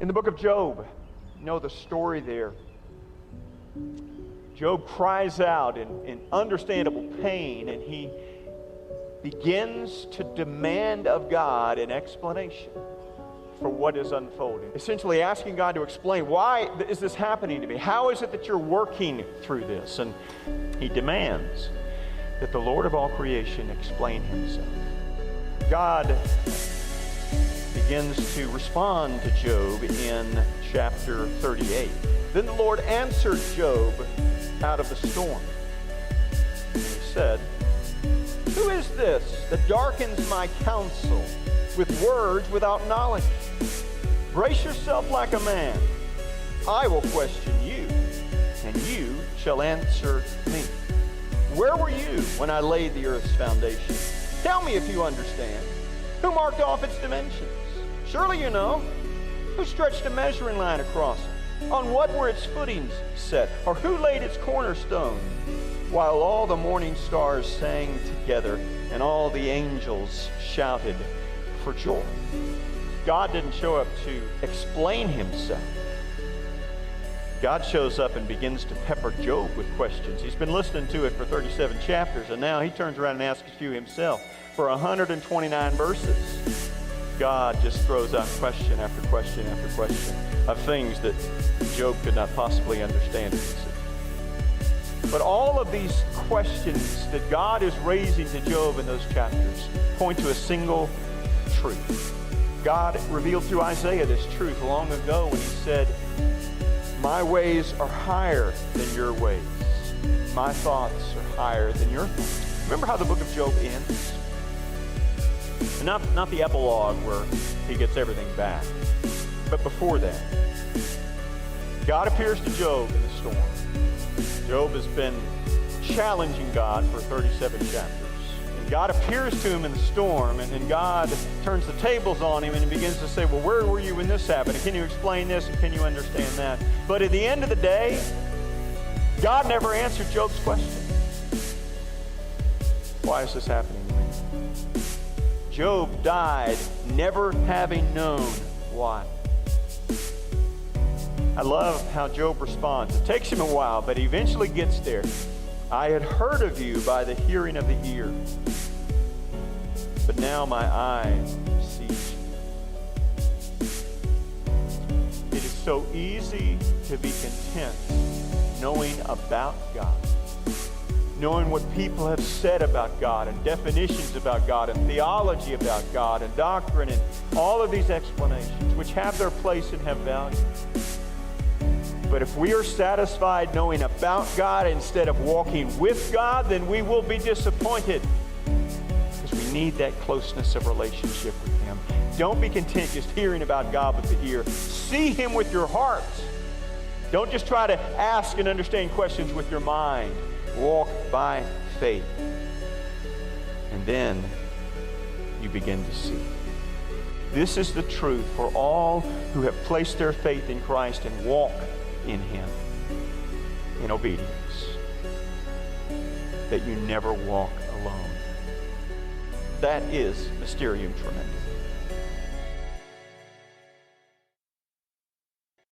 In the book of Job, you know the story there. Job cries out in understandable pain, and he begins to demand of God an explanation for what is unfolding. Essentially asking God to explain, why is this happening to me? How is it that you're working through this? And he demands that the Lord of all creation explain himself. God begins to respond to Job in chapter 38. Then the Lord answered Job out of the storm. And he said, "Who is this that darkens my counsel with words without knowledge? Brace yourself like a man. I will question you, and you shall answer me. Where were you when I laid the earth's foundation? Tell me if you understand. Who marked off its dimensions? Surely you know. Who stretched a measuring line across it? On what were its footings set? Or who laid its cornerstone? While all the morning stars sang together and all the angels shouted for joy." God didn't show up to explain himself. God shows up and begins to pepper Job with questions. He's been listening to it for 37 chapters, and now he turns around and asks you himself. For 129 verses, God just throws out question after question after question of things that Job could not possibly understand and see. But all of these questions that God is raising to Job in those chapters point to a single truth. God revealed through Isaiah this truth long ago when he said, "My ways are higher than your ways. My thoughts are higher than your thoughts." Remember how the book of Job ends? And not the epilogue where he gets everything back, but before that. God appears to Job in the storm. Job has been challenging God for 37 chapters. And God appears to him in the storm, and God turns the tables on him, and he begins to say, "Well, where were you when this happened? And can you explain this? And can you understand that?" But at the end of the day, God never answered Job's question. Why is this happening to me? Job died never having known why. I love how Job responds. It takes him a while, but he eventually gets there. "I had heard of you by the hearing of the ear, but now my eye sees you." It is so easy to be content knowing about God, knowing what people have said about God and definitions about God and theology about God and doctrine and all of these explanations, which have their place and have value. But if we are satisfied knowing about God instead of walking with God, then we will be disappointed, because we need that closeness of relationship with Him. Don't be content just hearing about God with the ear. See Him with your heart. Don't just try to ask and understand questions with your mind. Walk by faith. And then you begin to see. This is the truth for all who have placed their faith in Christ and walk in Him in obedience, that you never walk alone. That is Mysterium Tremendum.